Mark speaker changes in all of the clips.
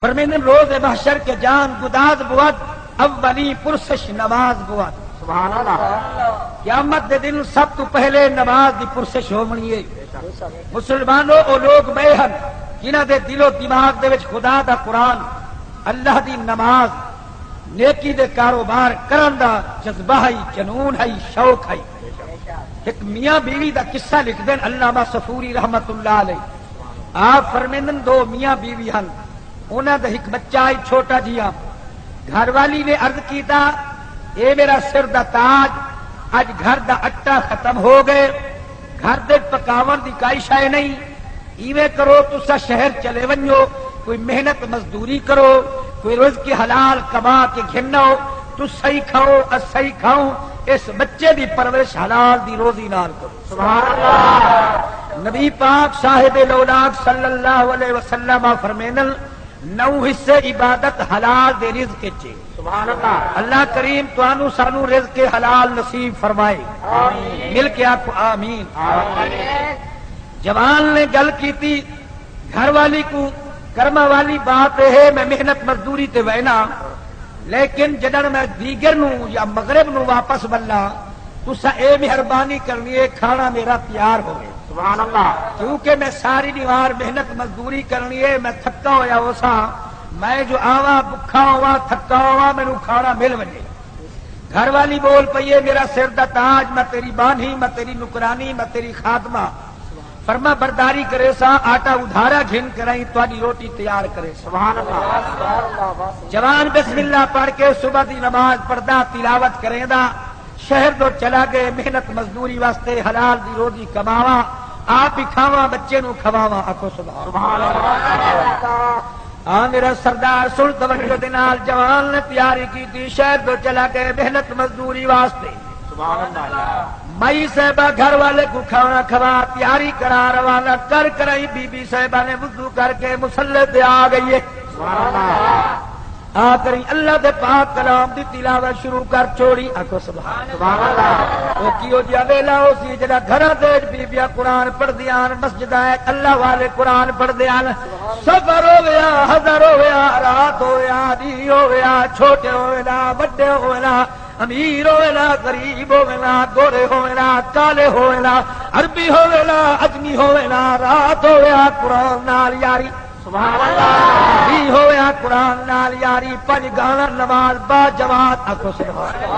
Speaker 1: فرمیندن روز محشر کے جان گداز بود اولی پرسش نماز بود.
Speaker 2: سبحان اللہ.
Speaker 1: قیامت دے دن سب تو پہلے نماز دی پرسش ہونی ہے. مسلمانوں او لوگ بے ہن جنہاں دے دل و دماغ دے وچ خدا دا قرآن، اللہ دی نماز، نیکی دے کاروبار کرن دا جذبہ ہے، جنون ہے، شوق ہے. ایک میاں بیوی دا قصہ لکھ دین علامہ صفوری رحمت اللہ علیہ. آپ فرمیندن دو میاں بیوی ہن، انہاں دا ایک بچہ ہے چھوٹا جیا. گھر والی نے عرض کیتا اے میرا سر دا تاج، اج گھر دا اٹا ختم ہو گئے، گھر دے پکاون دی کائی شے نہیں، ایویں کرو تسا شہر چلے ونجو، کوئی محنت مزدوری کرو، کوئی رزق حلال کما کے گھنو، تو صحیح کھاؤ صحیح کھاؤ، اس بچے دی پرورش حلال دی روزی نال کرو.
Speaker 2: سبحان اللہ.
Speaker 1: نبی پاک صاحب لولاک صلی اللہ علیہ وسلم فرمینل 9 حصے عبادت حلال دے رزق چے.
Speaker 2: سبحان اللہ.
Speaker 1: اللہ کریم توانو سانو رزق حلال نصیب فرمائے.
Speaker 2: آمین.
Speaker 1: مل کے آپ آمین.
Speaker 2: آمین.
Speaker 1: جوان نے گل کیتی گھر والی کو کرما والی بات ہے میں محنت مزدوری تے وینا، لیکن جدن میں دیگر نو یا مغرب نو واپس بلنا تسا اے مہربانی کرنی ہے کھانا میرا تیار ہوئے.
Speaker 2: سبحان اللہ.
Speaker 1: کیونکہ میں ساری دیوار محنت مزدوری کرنی ہے، میں تھکا ہویا ہو سا، میں جو آوا بکھا ہوا تھکا ہوا مینو کھانا مل وجے. گھر والی بول پئیے میرا سر دا تاج، میں تیری بانھی، میں تیری نکرانی، میں تیری خادمہ، فرما برداری کرے سا، آٹا ادھارا گھن کرائی تھوڑی روٹی تیار کرے.
Speaker 2: سبحان اللہ.
Speaker 1: جوان بسم اللہ پڑھ کے صبح دی نماز پڑھدا تلاوت کرے دا، شہر تو چلا گئے محنت مزدوری واسطے حلال دی روزی کماوا، آپ ہی کھاوا بچے نو کھواوا. آکھو سبحان اللہ. میرا سردار سن توجہ دے نال جوان نے تیاری کی تھی، شہر تو چلا گئے محنت مزدوری واسطے.
Speaker 2: سبحان اللہ.
Speaker 1: مائی صاحبہ گھر والے کو کھانا کھوا تیاری کرا روانہ کر کرائی، بی بی صاحبہ نے وضو کر کے مصلی تے آ گئی ہے.
Speaker 2: سبحان اللہ.
Speaker 1: آ کری اللہ دے پاک کلام دی تلاوت شروع کر چھوڑی. آکھو سبحان
Speaker 2: سبحان اللہ.
Speaker 1: او کیو جیا ویلا ہو سی جڑا گھراں دے بیبیاں قرآن پڑھدیاں، مسجداں اللہ والے قرآن پڑھدیاں، سفر ہویا حضر ہویا رات ہویا دی ہویا، چھوٹے ہویا بڑے ہویا، امیر ہوئے غریب ہوئے گورے ہوئے کالے ہوئے عربی ہوئے اجمی ہوئے رات ہوئے قرآن نال یاری.
Speaker 2: سبحان اللہ.
Speaker 1: بھی ہویا قرآن نال یاری، پنج گانا نماز با جماعت. آکھو سبحان اللہ.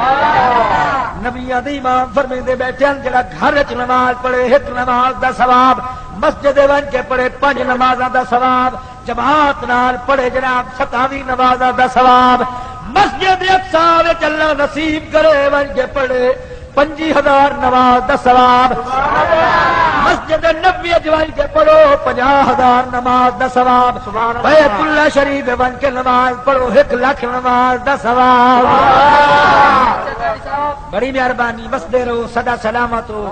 Speaker 1: نبیاں دے امام فرمیندے بیٹھے جڑا گھر وچ نماز پڑھے ایک نماز دا ثواب، مسجد ون کے پڑھے 5 نمازاں دا ثواب، جماعت نال پڑھے جناب 27 نمازاں دا ثواب، مسجد اقصی وچ اللہ نصیب کرے ون کے پڑھے 50,000 نماز دا ثواب، مسجد نبوی اجوال کے پڑھو 50,000 نماز دا ثواب، بیت اللہ شریف ون کے نماز پڑھو 1,00,000 نماز دا ثواب. بڑی مہربانی بسدے رہو سدا سلامت ہو.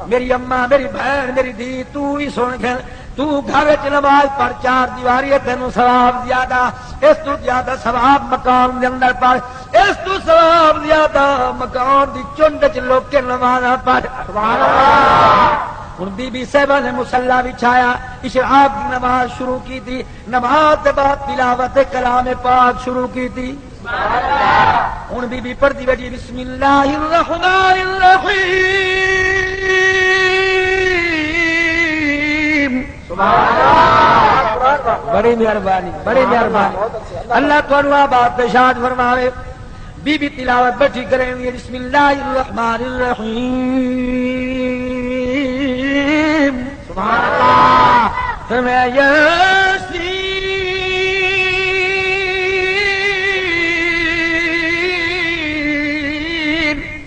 Speaker 1: میری اماں میری بہن میری دھی تو ہی سن گھر، تو گھر وچ نماز پڑھ 4 دیواری تینوں ثواب زیادہ، اس تو زیادہ ثواب مقام دے اندر پڑھ، اس تو ثواب زیادہ مقام دی چنڈ وچ لوگ کے نماز پڑھ. سبحان اللہ. ہن بی بی صاحبہ نے مصلی بچھایا، اشراق کی نماز شروع کی تھی، نماز کے بعد تلاوت کلام پاک شروع کی تھی. ہن بی بی پڑھتی وجی بسم اللہ الرحمن الرحیم. بڑی مہربانی بڑی مہربانی. اللہ تعالیٰ بات ارشاد فرماوے. بی بی تلاوت بیٹھی کریں گے بسم اللہ الرحمن الرحیم.
Speaker 2: سبحان اللہ.
Speaker 1: فرمایا یاسین.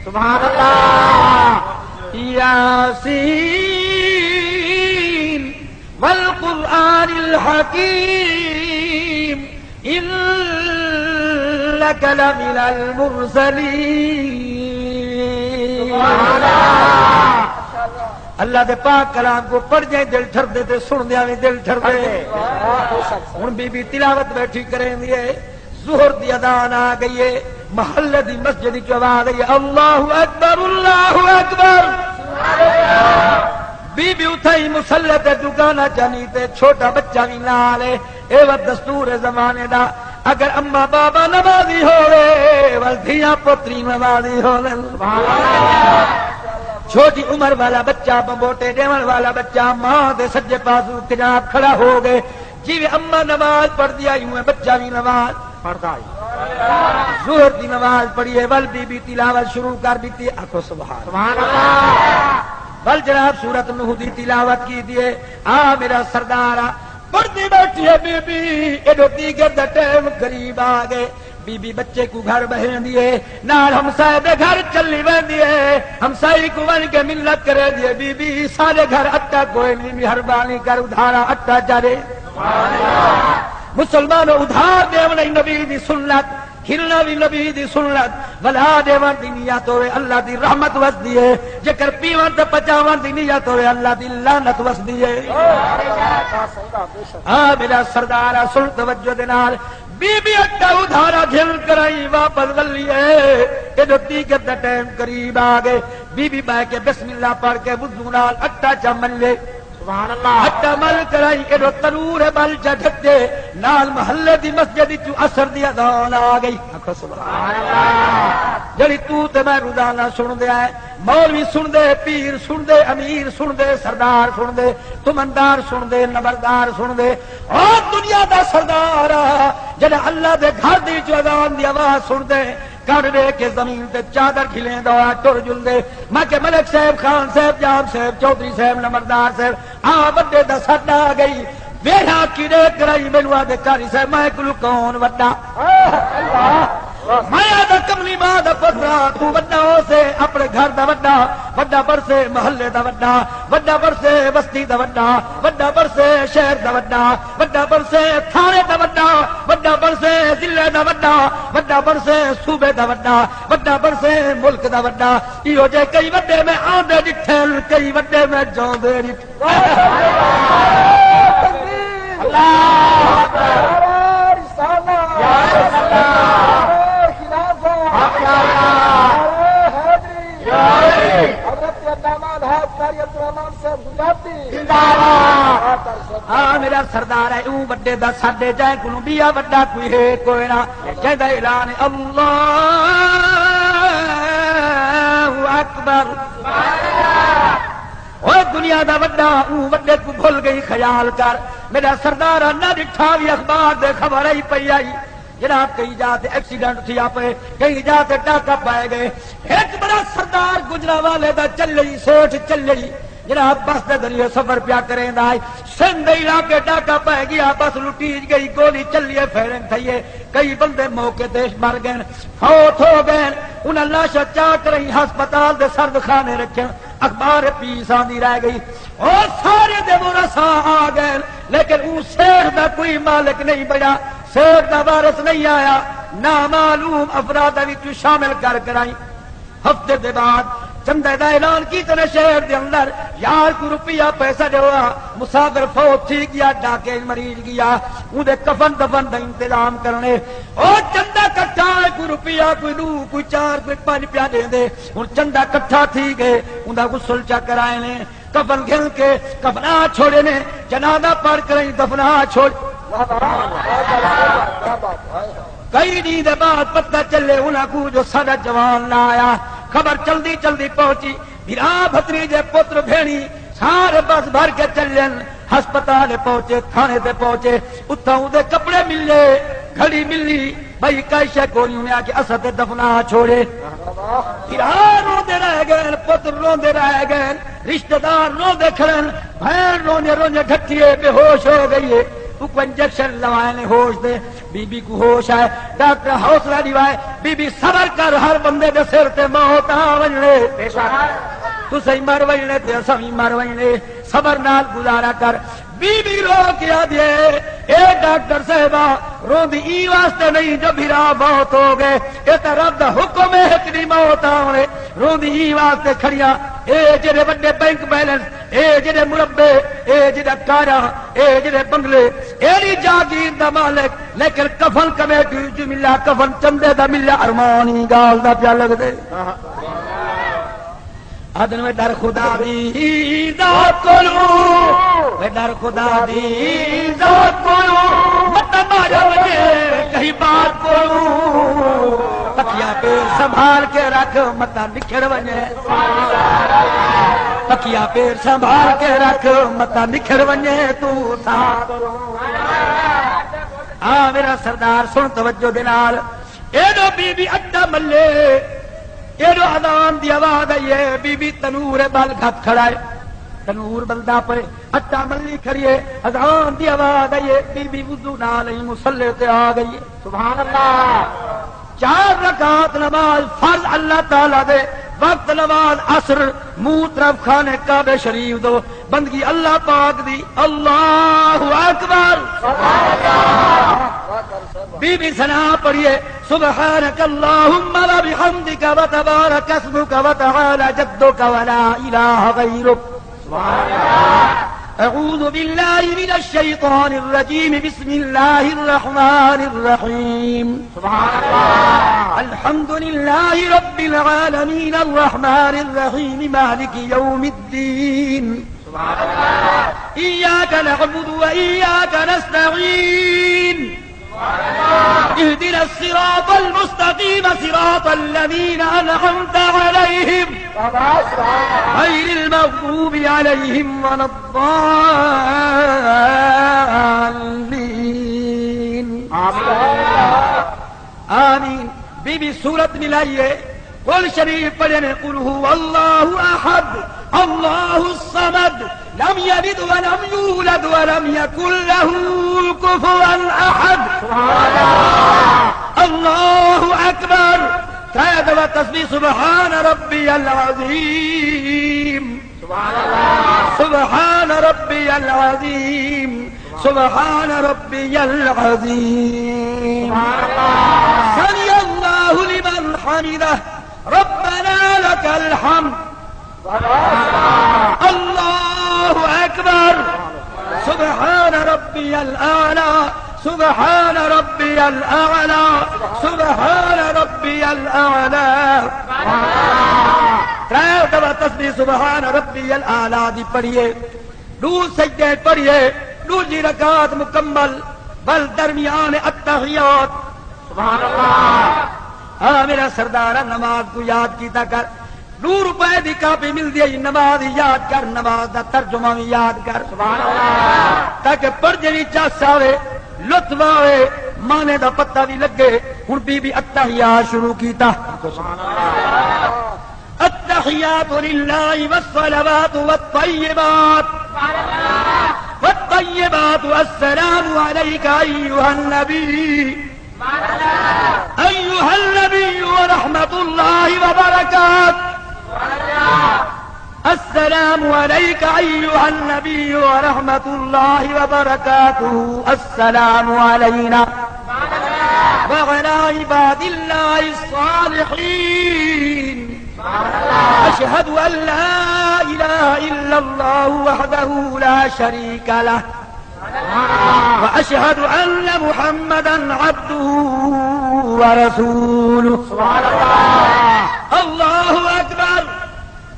Speaker 2: سبحان اللہ.
Speaker 1: یاسین والقرآن الحکیم انک لمن المرسلین.
Speaker 2: سبحان اللہ.
Speaker 1: اللہ دے پاک کلام کو پڑھ جائے دل ٹھر دے تے سن دیا بھی دل ٹھر دے. ہن بی بی تلاوت بیٹھی کریں گے، ظہر دی اذان آ گئی ہے، محلے دی مسجد کی آواز آئی اللہ اکبر اللہ اکبر. بی بی اٹھائی مسلح تے دکانا چانی تے چھوٹا بچہ بھی نال اے وہ دستور زمانے دا اگر اما بابا نمازی ہوئے ول دھیاں پوتری نمازی ہوئے چھوٹی عمر والا بچہ بمبوٹے دیون والا بچہ ماں دے سجے پاسو جناب کھڑا ہو گئے جی اما نماز پڑھ دیا ہوں بچہ بھی نماز پڑھتا ہے ظہر کی نماز پڑھیے ول بی تلاوت شروع کر دیتی آخو سبحان اللہ ول جناب سورت نوح دی تلاوت کی دیے آ میرا سردار پڑھتی بیٹھی ہے بی بی ایڈو دیگر دا ٹائم قریب آ گئے بی بی بچے کو گھر بہن دیے نال ہمسائے دے گھر چلی بہن دیے ہمسائی کو بن کے منت کرے دیے بی بی سارے گھر اٹا کوئی نہیں مہربانی کر ادھارا اٹا چارے مسلمانوں ادھار دیونا نبی دی سنت کھلنا بھی نبی دی سنت بلا دیوان دی نیت ہوئے اللہ دی رحمت وس دیئے جکر پیوان تے پچاوان دی نیت ہوئے اللہ دی لعنت وس دیئے میرا سردارہ سن توجہ دینار بی بی اٹا ادھارا جھل کرائی واپس گلیے ایڈو دیگر دا ٹائم قریب آگئے بی بی بہ کے بسم اللہ پڑھ کے وضو نال اٹا چمن لے سبحان اللہ اٹا مل کرائی ایڈو تنور بل جھٹتے نال محلے دی مسجد چو اثر دی اذان آ گئی سبحان اللہ جڑی تو تے میں روزانہ سن دے ہے مولوی سن دے پیر سن دے امیر سن دے سردار سن دے تمندار سن دے نمبردار سن دے اور دنیا دا سردار جڑا اللہ دے گھر دی چو اذان دی آواز سن دے کر دے کے زمین تے چادر کھلیں دوا ٹر جل دے میں کہ ملک صاحب خان صاحب جام صاحب چودھری صاحب نمبردار صاحب آ بڑے دا سٹ آ گئی ویڑا کی دے کرائی مینو آدھے کاری صاحب میں کلو کون وڈا میں آدھا کملی ماں دا پترا تو وڈا ہو سے اپنے گھر دا وڈا وڈا برسے محلے دا وڈا وڈا برسے بستی دا وڈا وڈا برسے شہر دا وڈا وڈا برسے تھانے دا وڈا وڈا برسے ضلع دا وڈا وڈا برسے صوبے دا وڈا وڈا برسے ملک دا وڈا ایو جے کئی وڈے میں آندے ڈٹھل کئی وڈے میں جاندے ڈٹھل اللہ میرا سردار ہے او بڑے دا ساڈے جائے کو بیا وڈا کوئی ہے کوئی نہ کہدا اعلان اللہ اکبر اوے دنیا دا وڈا او وڈے کو بھول گئی خیال کر میرا سردار نہ ڈٹھا بھی اخبار دے خبر ہی پئی آئی جناب کئی جاتے ایکسیڈنٹ تھی آپ کئی جاتے ڈاکہ پائے گئے ایک بڑا سردار گجرانوالے دا چل رہی سیٹھ چل رہی جناب بس دے ذریعے سفر پیا کریں دا سندھ علاقے ڈاکہ پائے گیا بس لٹیج گئی گولی چلیے فیرنگ تھئیے کئی بندے موقع دیش مر گئے فوت ہو گئے انہیں لاشا چاک رہی ہسپتال دے سرد خانے رکھیں اخبار پیس آندی رہ گئی اور سارے دے ورثاء آ گئے لیکن اون سیٹھ دا کوئی مالک نہیں بڑا سیٹھ دا وارث نہیں آیا نامعلوم افراد وچ شامل کر کرائی ہفتے دے بعد چندے دا اعلان کی تے شہر دے اندر یار کو روپیہ پیسہ دیوا مسافر فوت تھی گیا ڈاکے مریض گیا اون دے کفن دفن دا انتظام کرنے او چندہ کٹھا کوئی روپیہ کوئی دو کوئی چار کوئی پانچ پیا دے دے ہن چندہ کٹھا تھی گئے اون دا غسل چا کرائے نے کفن گھن کے کفنا چھوڑے نے جنازہ پڑھ کریں دفنا چھوڑ کئی دن دے بعد پتہ چلے انہاں کو جو سارا جوان نہ آیا خبر چلدی چلدی پہنچی بھرا بھتریجے پتر بھیڑی سارے بس بھر کے چلن ہسپتال پہنچے تھانے تے پہنچے اتھاں دے کپڑے ملے گھڑی ملی بھائی کئی شے کوئی انہیں آ کے اسد دفنا چھوڑے بھرا روندے رہ گئے پتر روندے رہ گئے رشتہ دار روندے کھڑن بہن رونے رونے ڈھٹیے بے ہوش ہو گئی ہے کو انجیکشن لوائے نے ہوش دے بی بی کو ہوش آئے ڈاکٹر حوصلہ دیوائے بی بی صبر کر ہر بندے دے سر تے موت آونے تو صحیح مر وجنے تے سبھی مر وجنے صبر نال گزارا کر بی بی رو کیا دے اے ڈاکٹر صاحبہ رو دی ای واسطے نہیں جو بھرا موت ہو گئے اے تے رب دا حکم ہے ایک دی موت آونے رو دی ای واسطے کھڑیاں اے جڑے بڑے بینک بیلنس اے جڑے مربے اے جڑا کارا اے جڑے بنگلے ایڑی جاگیر دا مالک لیکن کفن کمیٹی جو ملا کفن چندے دا ملا ارمانی گال دا پیا لگ دے آدن میں ڈر خدا دی ذات کولو میں ڈر خدا دی ذات کولو مت مارا وجے کہیں بات کولو تکیا پہ سنبھال کے رکھ مت نکھڑ وجے تکیا پہ سنبھال کے رکھ مت نکھڑ وجے تو ساتھ ہاں میرا سردار سن توجہ دے نال ایڈو بی بی اڈا ملے ایڈو اذان دی آواز آئی ہے بی بی تنور بل گھت کھڑا ہے تنور بلدا پے اٹا ملی کھڑی ہے اذان دی آواز آئی ہے بی بی وضو نال ہی مصلی تے آ گئی ہے
Speaker 2: سبحان اللہ
Speaker 1: 4 رکعات نماز فرض اللہ تعالی دے وقت نماز عصر منہ طرف خانے کعبہ شریف دو بندگی اللہ پاک دی اللہ اکبر بی بی سنا پڑھیے سبحانک اللہم و بحمدک و تبارک اسمک و تعالی جدک و لا الہ غیرک اعوذ باللہ من الشیطان الرجیم بسم اللہ الرحمن الرحیم
Speaker 2: سبحان اللہ
Speaker 1: الحمد للہ رب العالمین الرحمن الرحیم مالک یوم الدین
Speaker 2: سبحان اللہ
Speaker 1: ایاک نعبد و ایاک نستعین اهدنا الصراط المستقيم صراط الذين أنعمت عليهم غير المغضوب عليهم ولا الضالين آمین بی بی سورت ملائیے قل شریف پڑھنے قل هو اللہ احد اللہ الصمد لم يلد ولم يولد ولم يكن له كفوا احد اللہ اکبر قید و تسبیح سبحان ربی العظیم سبحان ربی العظیم سبحان ربی العظیم سمع اللہ لمن حمدہ ربنا لك الحمد اللہ اکبر سبحان ربی الاعلی سبحان ربی الاعلی سبحان ربی الاعلی ترائے دبا تسبیح سبحان ربی الاعلی دی پڑھیے 2 سجدے پڑھیے 2 رکعات مکمل بل درمیان التحیات
Speaker 2: سبحان اللہ
Speaker 1: ہاں میرا سردار نماز کو یاد کیتا کر 2 روپے دی کاپی مل دی نماز یاد کر نماز دا ترجمہ بھی یاد کر
Speaker 2: سبحان اللہ
Speaker 1: تاکہ پڑھ جڑی چس آوے لطف آوے مانے دا پتہ بھی لگے ہن بی بی التحیات شروع کیتا
Speaker 2: سبحان اللہ
Speaker 1: التحیات للہ والصلوات والطیبات والطیبات السلام علیک ایھا النبی ایھا النبی ورحمۃ اللہ وبرکاتہ السلام علیک ایھا النبی ورحمۃ اللہ وبرکاتہ السلام علینا وعلی عباد اللہ الصالحین اشہد ان لا الہ الا اللہ وحدہ لا شریک لہ واشہد ان محمدا عبدہ ورسولہ اللہ اکبر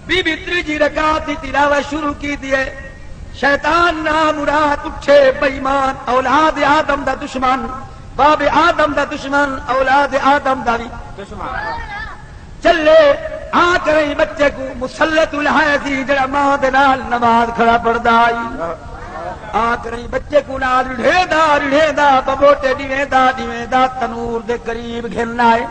Speaker 1: بی بی 3 رکعت کی تلاوت شروع کی دیے شیطان نامراد اٹھے بےمان اولاد آدم دا دشمن باب آدم دا دشمن اولاد آدم دا بھی
Speaker 2: دشمن
Speaker 1: چلے آ کریں بچے کو مسلط الہائے سی جڑا ماں دے نال نماز کھڑا پڑدا آئی آ کریں بچے کو نال ریڑھے دا ببوٹے ڈیویں دا تنور دے قریب گھننا ہے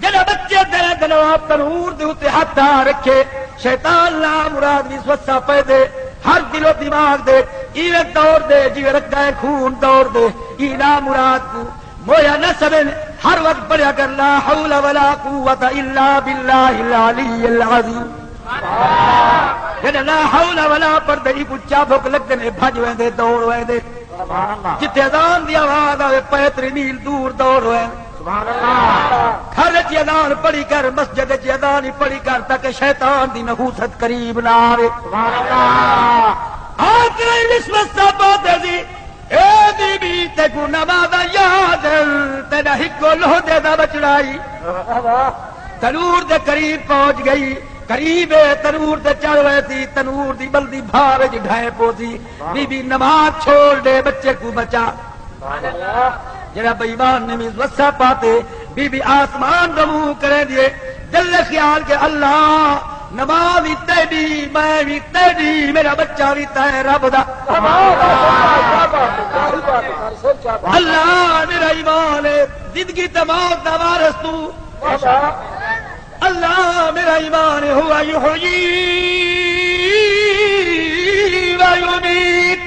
Speaker 1: جڑا بچے دے دلوا تنور دے اوتے ہاتھ رکھے شیطان لا مراد بھی وسوسہ پے دے ہر دل و دماغ دے ایویں دوڑ دے جویں رگا خون دوڑ دے ای لا مراد کو مویا نہ سبن ہر وقت پڑھیا کر لا حول ولا قوت الا باللہ العلی العظیم جڑا لا حول ولا پڑھدے ای پچا بھوک لگدے نے بھج ویندے دوڑ ویندے جتے اذان دی آواز آوے 35 میل دور دوڑ ویندے
Speaker 2: سبحان اللہ
Speaker 1: گھر چ اذان پڑھی کر مسجد چ اذان پڑھی کر تاکہ شیطان دی نحوست قریب نہ آوے
Speaker 2: سبحان اللہ
Speaker 1: آخر نسبت ثابت دی اے بی بی تے کو نماز یاد تے نہ ہکو لو دے دا بچڑائی تنور دے قریب پہنچ گئی قریب تنور تے چڑھ رہے تھی، تنور دی بلدی بھاوے جی ڈھائے پوسی، بی بی نماز چھوڑ دے بچے کو بچا، جڑا بےمان نے وسا پاتے، بی بی آسمان کا منہ کرے دیے، دل خیال کے اللہ نماز بھی تیری، میں بھی تیری، میرا بچہ بھی تے رب دا، اللہ میرا ایمان ہے، زندگی تے موت دا وارث تو، اللہ میرا ایمان ہوا یحیی و یمیت،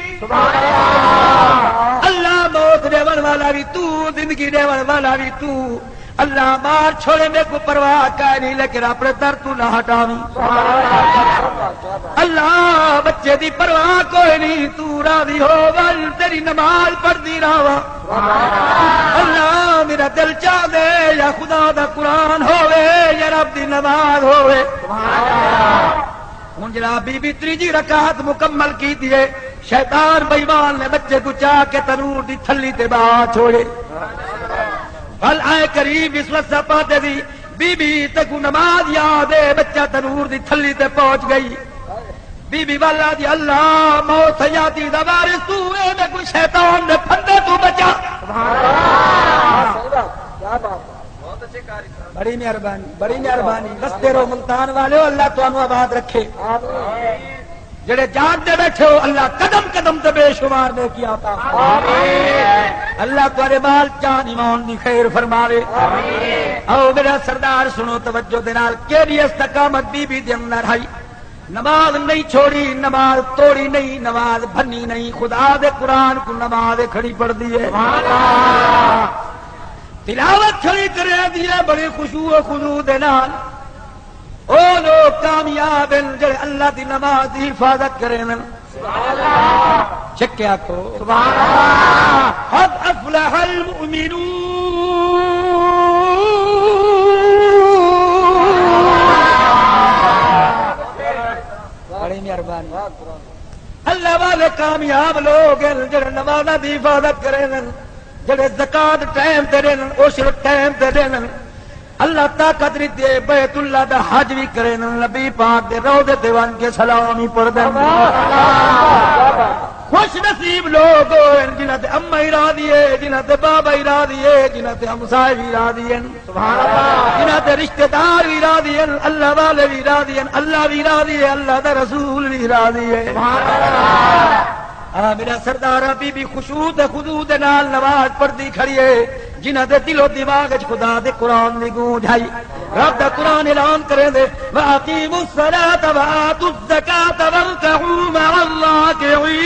Speaker 1: اللہ موت دیون والا بھی تو، زندگی دیون والا بھی تو، اللہ مار چھوڑے میں کو پرواہ کا نہیں، لیکن اپنے در تو نہ ہٹاوی، اللہ بچے دی پرواہ کوئی نہیں، تو راضی ہو ول تیری نماز پڑھتی رہا، اللہ میرا دل چاہ دے یا خدا دا قرآن ہوئے یا رب دی نماز ہوئے، ہوں جناب بی بی تیجی رکعت مکمل کی دیے، شیطان بےمان نے بچے کو چاہ کے تنور دی تھلی تے باہر چھوڑے، پل آئے قریب اس وقت پاتے دی بی بی تے کو نماز یاد ہے، بچہ تنور دی تھلی تے پہنچ گئی، بی بی والا دی اللہ موت حیاتی دا وارث تو اے میں کوئی شیطان دے پھندے تو بچا، بڑی مہربانی بڑی مہربانی، بستے رہو ملتان والے، اللہ تانوں آباد رکھے، جڑے جان دے بیٹھے ہو اللہ قدم قدم تے بے شمار نے کیا عطا، اللہ تمہارے مال جان ایمان دی خیر فرماوے، او میرا سردار سنو توجہ دے نال، کیڑی استقامت بی بی دے اندر ہے، نماز نہیں چھوڑی، نماز توڑی نہیں، نماز بھنی نہیں، خدا دے قرآن کو نماز کھڑی پڑھ دی ہے، تلاوت کھڑی کرے دی ہے بڑی خشوع و خضوع دے نال، او لوگ کامیاب ہیں جڑے اللہ دی نماز دی حفاظت کریں، چکیا کو سبحان اللہ، قد افلح المؤمنون، بڑی مہربانی، اللہ والے کامیاب لوگ ہیں جڑے نماز دی حفاظت کریں، جڑے زکات ٹائم تے دین، عشر ٹائم تے دین، اللہ طاقت نہیں دے بیت اللہ دا حج بھی کرے، نبی پاک دے روضے تے ون کے سلام ہی پڑھ دیں، خوش نصیب لوگ ہیں جنہاں تے اما ہی راضی ہے، جنہاں تے بابا ہی راضی ہے، جنہاں تے ہمسائے بھی راضی ہیں، سبحان اللہ، جنہاں تے رشتہ دار بھی راضی ہیں، اللہ والے بھی راضی ہیں، اللہ بھی راضی ہے، اللہ دا رسول بھی راضی ہے، سبحان اللہ، میرا سردار بی بی خشوع تے خضوع دے نال نماز پڑھدی کھڑی ہے، جنہاں دے دل و دماغ وچ خدا دے قرآن دی گونج آئی، رب دا قرآن اعلان کرے دے وَأَقِیمُوا الصَّلَاةَ وَآتُوا الزَّکَاةَ وَارْكَعُوا مَعَ الرَّاکِعِینَ،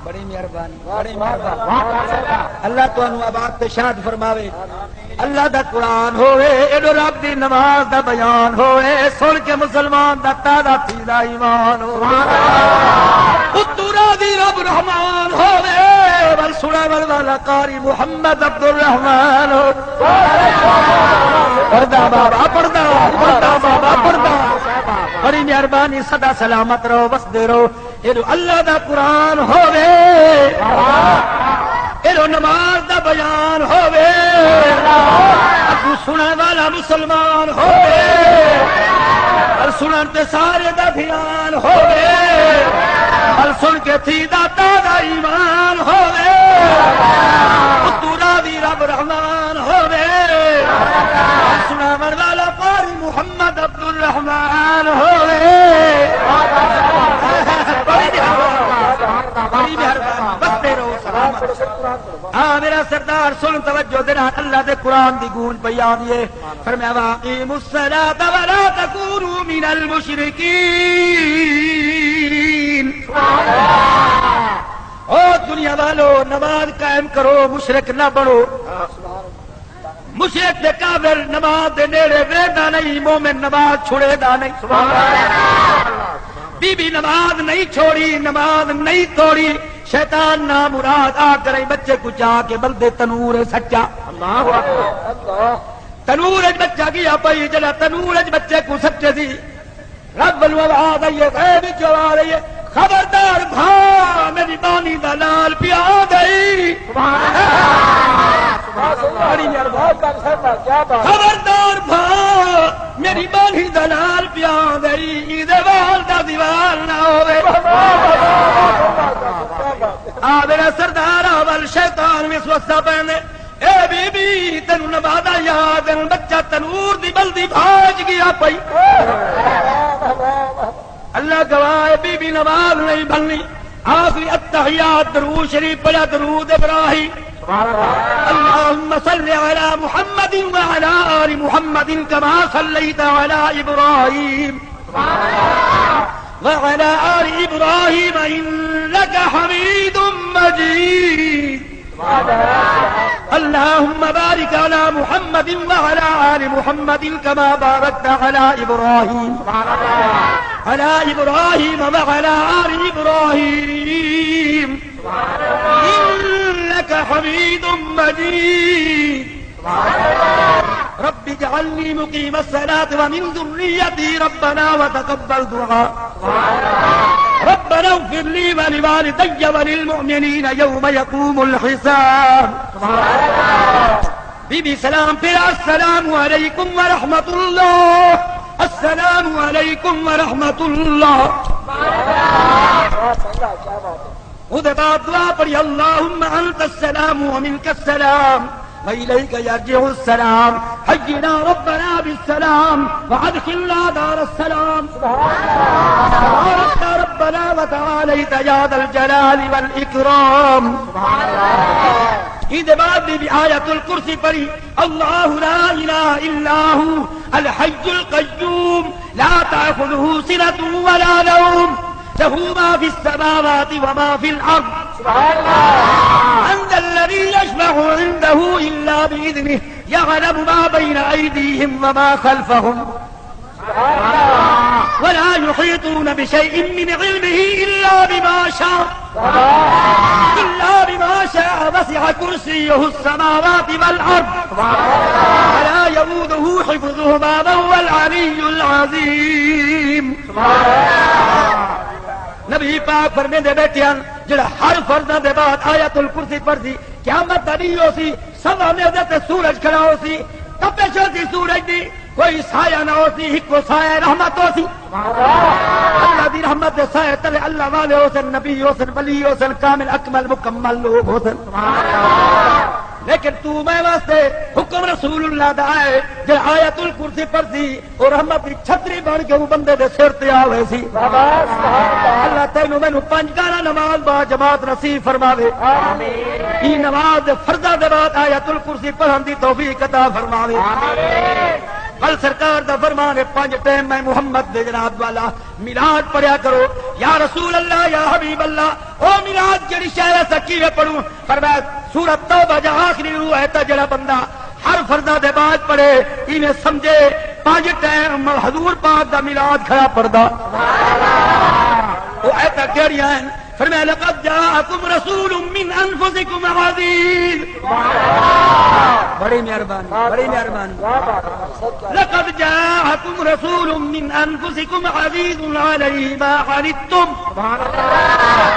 Speaker 1: بڑی مہربانی بڑی مہربانی، اللہ تانوں آباد تے شاد فرماوے، اللہ دا قرآن ہوئے، ایڈو رب دی نماز دا بیان ہوئے، سن کے مسلمان دا تازہ تیزا ایمان ہوئے، اتورا دی رب رحمان ہوئے، بل سنا بل والا قاری محمد عبد الرحمن ہو، پردہ بابا پردہ پردہ بابا پردہ، بڑی مہربانی، صدا سلامت رہو بسدے رہو، ایڈو اللہ دا قرآن ہوئے، ایڈو نماز دا بیان ہوئے، ابو سننے والا مسلمان ہوئے، اور سنن تے سارے دا دھیان ہوئے، اور سن کے تھی دا تازہ ایمان ہوئے، اتورا دی رب رحمان ہوئے، اور سننے والا قاری محمد عبد الرحمن ہوئے، بڑی مہربانی، بستے رہو سلامت، ہاں میرا سردار سن توجہ دینا، اللہ دے قرآن دی گونج پہ آدھیے، فرمایا وَأَقِیمُوا الصَّلَاةَ وَلَا تَکُونُوا مِنَ الْمُشْرِکِینَ، او دنیا والو نماز قائم کرو، مشرک نہ بڑھو، مشرک دے کافر نماز دے نیڑے ویدا نہیں، مومن نماز چھڑے دا نہیں، بی بی نماز نہیں چھوڑی، نماز نہیں توڑی، شیطان نہ مراد آ کر بچے کو جا کے بلدے تنور سچا، تنور بچہ گیا پئی، جلا تنور بچے کو سچے دی رب الوعد آئیے غیب جو آ رہی ہے، خبردار بھا میری بانی دا لال پیا گئی، بڑی مہربانی خبردار بھا میری بانی دلال پیا گئی دیوال دا دیوال نہ ہوے آ میرا سردار اول شیطان وسوسہ پہنے اے بی بی تینو نبادا یاد بچہ تنور دی بلدی بھاج گیا پئی اللہ گواہ بی بی نماز نہیں بھلنی آخری التحیات درود شریف پڑھا درود ابراہیم اللهم صل على محمد وعلى آل محمد كما صليت على إبراهيم وعلى آل إبراهيم إنك حميد مجيد اللهم بارك على محمد وعلى آل محمد كما باركت على إبراهيم وعلى آل إبراهيم إنك حميد مجيد رب اجعلني مقيم الصلاة ومن ذريتي ربنا وتقبل دعاء ربنا اغفر لي ولوالدي وللمؤمنين يوم يقوم الحساب بی بی سلام پھر السلام علیکم ورحمۃ اللہ السلام علیکم ورحمۃ اللہ ادھر بعد دعا پڑھی اللہم انت السلام ومنک السلام وإليك يرجع السلام حينا ربنا بالسلام وأدخلنا دار السلام تبارك ربنا وتعاليت يا ذا الجلال والإكرام بعد بآية الكرسي پڑھی الله لا إله إلا هو الحي القيوم لا تأخذه سنة ولا نوم له ما في السماوات وما في الأرض أنت الذي يشفع عنده إلا بإذنه يعلم ما بين أيديهم وما خلفهم ولا يحيطون بشيء من علمه إلا بما شاء وسع كرسيه السماوات والأرض ولا يؤوده حفظهما وهو العلي العظيم نبی پاک فرمے دے بیٹھے ہیں جڑا ہر فرض دے بعد آیت الکرسی پڑھی قیامت نہیں ہو سی سوا میں دے سورج کھڑا ہو سی تپش ہو سی سورج دی کوئی سایہ نہ ہو سی ایک سایہ رحمت ہو سی اللہ دی رحمت دے سایہ تلے اللہ والے ہو سن نبی ہو سن ولی ہو سن کامل اکمل مکمل لوگ ہو سن لیکن تو میں واسطے حکم رسول اللہ دا ہے جو آیت الکرسی پڑھی اور رحمت کی چھتری بن کے وہ بندے دے سر تے آوے سی اللہ تینو مینوں پنج گانا نماز با جماعت نصیب فرماوے آمین ای نماز فرضاں دے بعد آیت الکرسی پڑھن دی توفیق عطا فرماوے آمین کل سرکار دا فرمان ہے 5 ٹائم میں محمد دے جناب والا میلاد پڑھیا کرو یا رسول اللہ یا حبیب اللہ او میلاد جڑی شے سکی پڑھوں فرمایا سورۃ توبہ جا آخری روح ہے تا جڑا بندہ ہر فرضہ دے بعد پڑھے ایویں سمجھے 5 ٹائم حضور پاک دا میلاد کھڑا پڑھدا سبحان اللہ او ایت کیڑیاں ہیں فرمایا لقد جاءکم رسول من انفسکم عزیز بڑی مہربانی لقد جاءکم رسول من انفسکم عزیز علیہ ما عنتم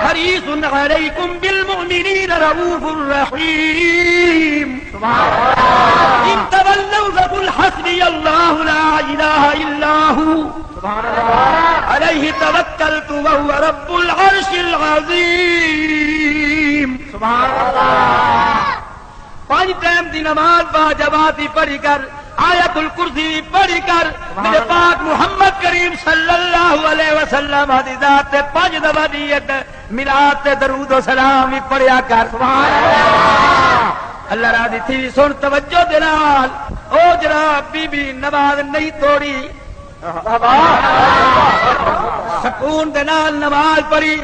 Speaker 1: حریص علیکم بالمؤمنین رؤوف رحیم ان تولوا فقل حسبی اللہ لا الہ الا هو علیہ توکلت وهو رب العرش العظیم سبحان اللہ 5 ٹائم دی نماز با جماعتی پڑھی کر آیت الکرسی پڑھی کر میرے پاک محمد کریم صلی اللہ علیہ وسلم حدیثات تے 5 دفعہ نیت میلاد تے درود و سلام بھی پڑھیا کر سبحان اللہ اللہ راضی تھی سن توجہ دے نال او جناب بی بی نماز نہیں توڑی سکون دے نال نماز پڑھی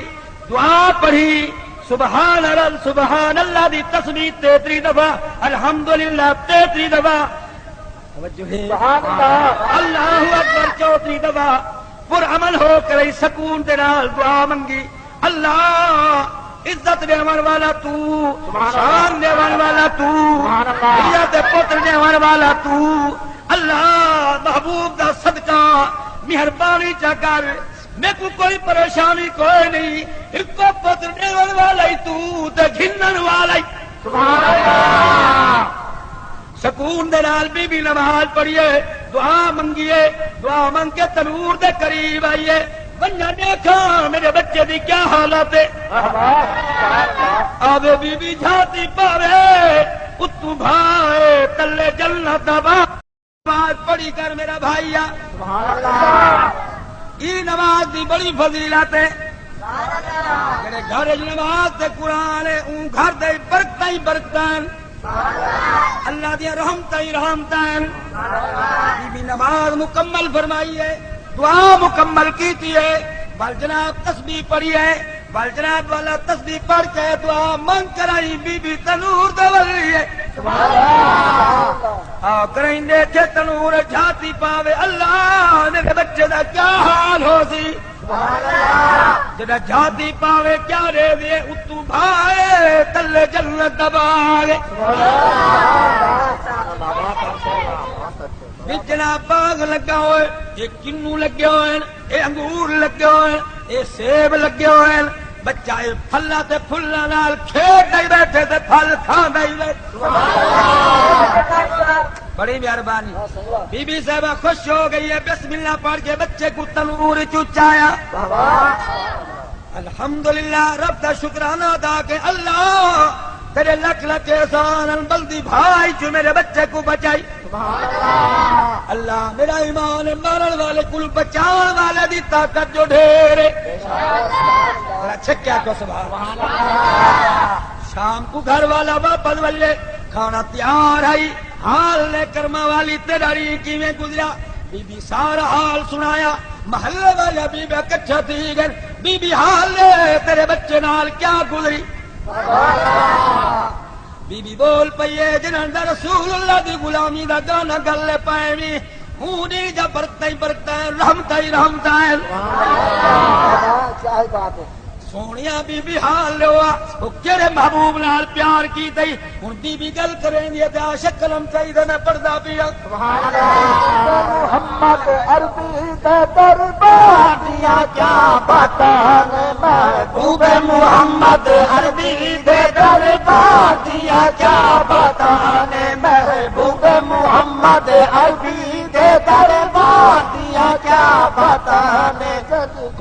Speaker 1: دعا پڑھی سبحان اللہ دی تسبیح 33 دفعہ الحمدللہ 33 دفعہ اللہ اکبر 34 دفعہ پر عمل ہو کر سکون دے نال دعا منگی اللہ عزت دیون والا تو شان دیون والا تو عزت پتر دیون والا تو اللہ محبوب دا صدقہ مہربانی چا کر میں کو کوئی پریشانی کوئی نہیں ایک کو پتر دیون والا ہی تو تے گھنن والا ہی سبحان اللہ سکون دے نال بی بی نماز پڑھیے، دعا منگیے، دعا منگ کے تنور دے قریب آئیے، بنیا دیکھا میرے بچے دی کیا حالت ہے، آوے بی بی جھاتی پاوے اتو بھائے تلے جنت دبا نماز پڑھی کر میرا بھائیا، ای نماز دی بڑی فضیلت ہے، جڑے گھر نماز تے قرآن ہے اون گھر دے برکتاں ہی برکتاں، اللہ دیا رحمتاں ہی رحمتاں، بی بی نماز مکمل فرمائی ہے، دعا مکمل کیتی ہے، بل جناب تسبیح پڑھی ہے، بل جناب والا تسبیح پڑھ کے دعا منگ کرائی بی بی تنور دے ولی ہے، کریں دیکھے تنور جھاتی پاوے، اللہ میرے بچے دا کیا حال ہو سی، جڑا جھاتی پاوے کیا دے دے اتو بھائے تلے جنت دباگے، جناب باغ لگا ہوئے، یہ کنو لگے ہوئے، یہ انگور لگے ہوئے، یہ سیب لگے ہوئے، بچہ پھلا تے پھلا نال کھیڈ دے بیٹھے تے پھل کھا دے بیٹھے، بڑی مہربانی، بی بی صاحبہ خوش ہو گئی ہے، بسم اللہ پڑھ کے بچے کو تنور چایا، الحمدللہ رب دا شکرانہ ادا کہ اللہ تیرے لکھ لکھ احسان بلدی بھائی جو میرے بچے کو بچائی، اللہ میرا ایمان مارن والے کل بچان والے دی طاقت جو ڈھیرے، چھکیا کو سبحان اللہ، شام کو گھر والا واپس ولے کھانا تیار آئی، حال لے کرما والی تیراری کی میں گزرا، بی بی سارا حال سنایا، محلے والے بی بی کچھا تھی گئے، بی بی حال لے تیرے بچے نال کیا گزری، بی بی بول پئیے جنہاں دا رسول اللہ دی غلامی دا گانا گلے پائے وی ہوں نہیں جا برتا ہی برتا ہے، رحمتا ہی رحمتا ہے، سونیا بی بی حال لوا وہ کہڑے محبوب نال پیار کی تئی، ہن بی بی گل کریں دی تے عاشق کلم چاہیے میں پڑھدا پیا،
Speaker 2: محمد عربی دے دربار دیا کیا باتاں نے، محبوب محمد عربی دے دربار دیا کیا باتاں نے، محبوب محمد عربی دے دربار دیا کیا باتاں نے،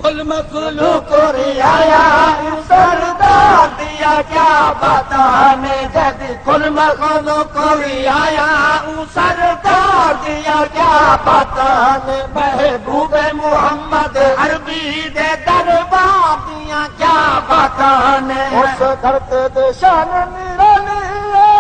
Speaker 2: کل مخلوق کو رعایا سردار دیا کیا باتاں نے، جد کل مخلوق کو رعایا سردار دیا کیا باتاں نے، محبوب محمد عربی دے دربار دیا کیا باتاں نے، اس دھرتی دی شان نرالی ہے،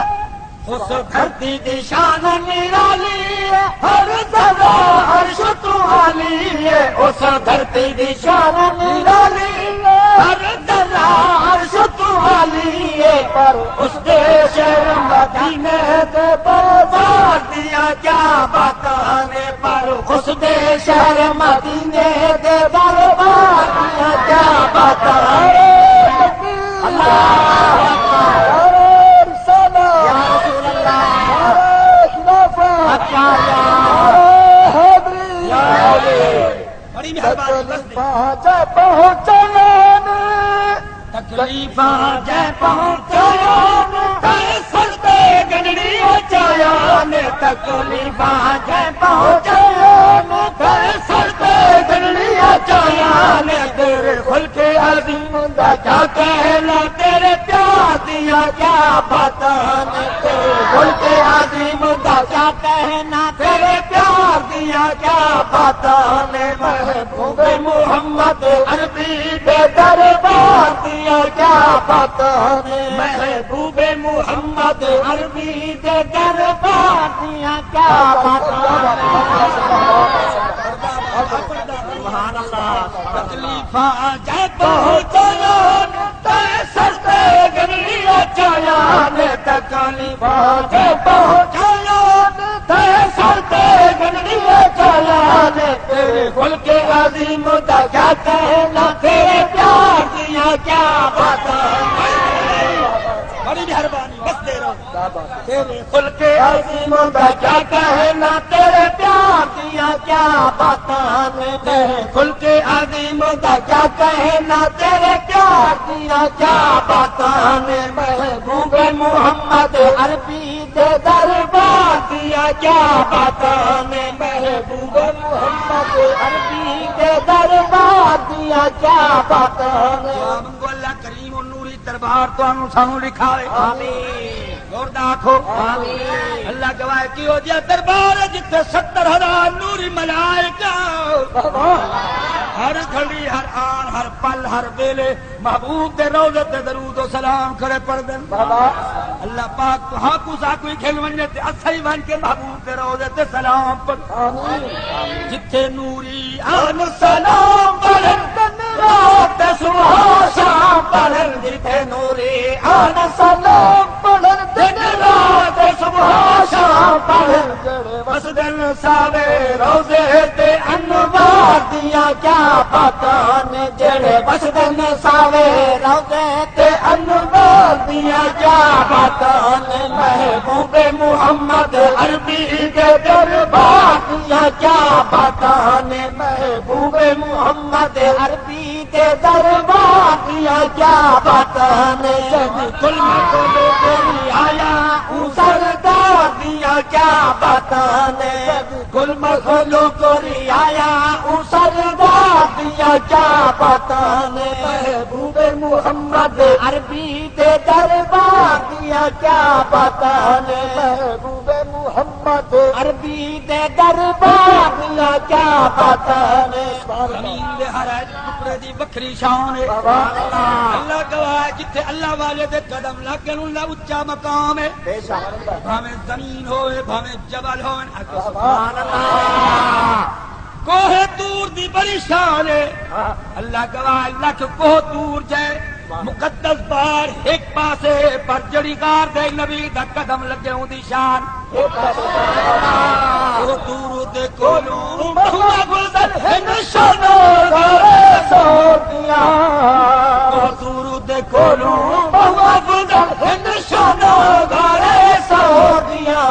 Speaker 2: اس دھرتی دی شان نرالی ہے، ہر ذرہ عرش تو عالی ہے، اس دھرتی دی شان نرالی ہے، ہر ذرہ عرش تو عالی ہے، پر اس دے شہر مدینے دے بازار دیا کیا باتاں نے، پر اس دے شہر مدینے دے بازار دیا کیا باتاں نے، اللہ
Speaker 1: بڑی مہربانی، تکلیف جے پہنچایا سلطے گنڈی چایا نے، تکلیف جے پہنچایا سلطے گنڈی چایا نے، تیرے کھل کے عظیم دا کیا کہنا، تیرے پیار دیا کیا باتاں نے، تیرے کھل کے عظیم دا کیا کہنا، تیرے پیار دیا کیا باتاں نے، محبوب محمد عربی دے دربار دیا کیا باتاں نے، محبوب محمد عربی دے دربار دیا کیا باتاں نے، سبحان اللہ، تکلیف جے پہنچایا تے سستے گنڈی چایا نے، تکلیف جے پہنچایا تے سستے گنڈی چایا نے، تیرے کھل کے عظیم دا کیا کہنا، تیرے پیار دیا کیا باتاں، بڑی مہربانی، بس دے رہا ہوں۔
Speaker 2: تیرے خلق عظیم کا کیا کہنا، تیرے پیار دیا کیا باتاں نے، تیرے خلق عظیم کا کیا کہنا، تیرے پیار دیا کیا باتاں نے، محبوب محمد عربی دے دربار دیا کیا باتاں نے، محبوب محمد عربی دے دربار دیا کیا باتاں نے،
Speaker 1: منگو اللہ کریم و نوری دربار تو سانو لکھاوے
Speaker 2: آمین
Speaker 1: زوردار آکھو
Speaker 2: آمین
Speaker 1: اللہ گواہ کی ہو جائے دربار ہے جتے 70,000 نوری ملائکہ ہر گھڑی ہر آن ہر پل ہر ویلے محبوب دے روضے تے درود و سلام کرے پڑھ دین اللہ پاک تو ہاں کو سا کوئی کھیل ونجے تے اصحی بن کے محبوب دے روضے تے سلام پڑھ جتے نوری آن
Speaker 2: سلام پڑھن رات صبح شام پڑھن، جتھے نوری آن سلام پڑھن دن رات صبح شام پڑھن، بس دل ساوے روزے تے انوار دیا کیا باتاں نے، جڑے بس دل ساوے روزے تے انوار دیا کیا باتاں نے، محبوب محمد عربی کے دربار دیا کیا باتاں نے، محبوب محمد عربی کے دربار دیا کیا باتاں نے، کل کوئی آیا سردار دیا کیا باتاں نے، کل مخلوق کوئی آیا سردار دیا کیا باتاں نے، محبوب محمد عربی کے دربار دیا کیا باتاں نے، محبوب محمد عربی کے دربار دیا کیا باتاں نے،
Speaker 1: زمین دے ہر ٹکڑے دی بکری شان ہے اللہ گواہ ہے جتھے اللہ والے دے قدم لگن اللہ اچا مقام ہے بھاویں زمین ہوئے بھاویں جبل ہوئے
Speaker 2: سبحان اللہ
Speaker 1: کوہ دور دی بڑی شان ہے اللہ گواہ اللہ کہ کوہ دور جائے مقدس بار ایک پاسے پر جڑی گار دے نبی دا قدم لگے ہوں دی شان کوہ دور دے کولوں بہوا گزر ہے نشانہ گارے
Speaker 2: سوتیاں،
Speaker 1: کوہ دور دے کولوں
Speaker 2: بہوا گزر ہے نشانہ گارے سوتیاں،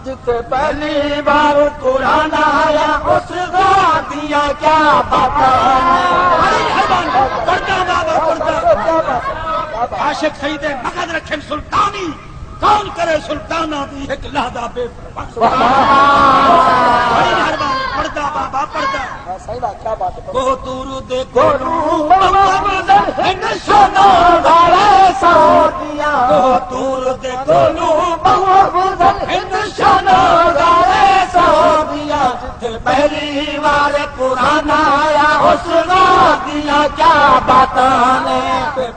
Speaker 2: جتے پہلی بار قرآن آیا اس غادیاں کیا باتاں
Speaker 1: عاشق سید مقد رکھن سلطانی کون کرے سلطانہ دی ایک لہدہ بے بڑی مہربانی پردہ بابا پردہ
Speaker 2: صحیح بات، کیا بات ہے،
Speaker 1: کوہ دور دے کولوں
Speaker 2: بہوا گزر ہے نشانہ گارے سوتیاں،
Speaker 1: کوہ دور دے کولوں
Speaker 2: بہوا گزر ہے نشانہ گارے سوتیاں، جتے پہلی بار قرآن آیا اس غادیاں کیا باتاں نے،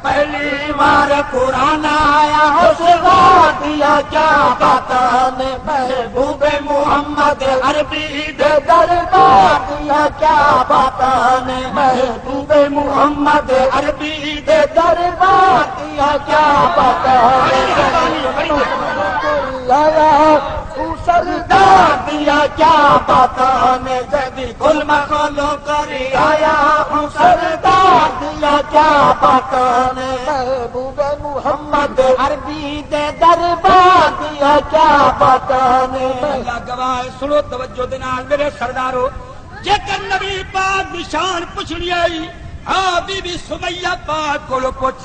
Speaker 2: پہلی بار قرآن آیا اس غادیاں کیا باتاں نے، محبوب محمد عربی دے دربار دیا کیا باتاں نے، محبوب محمد عربی دے دربار دیا کیا باتاں نے، سردار دیا کیا باتاں نے، جدی کل مخلو کری آیا سردار دیا کیا باتاں نے، محبوب محمد عربی دے دربار دیا کیا باتاں نے،
Speaker 1: اللہ گواہ سنو توجہ دے نال میرے سردارو جے کر نبی پاک نشان پوچھنی آئی ہاں بی بی سمیہ پاک کو لو پوچھ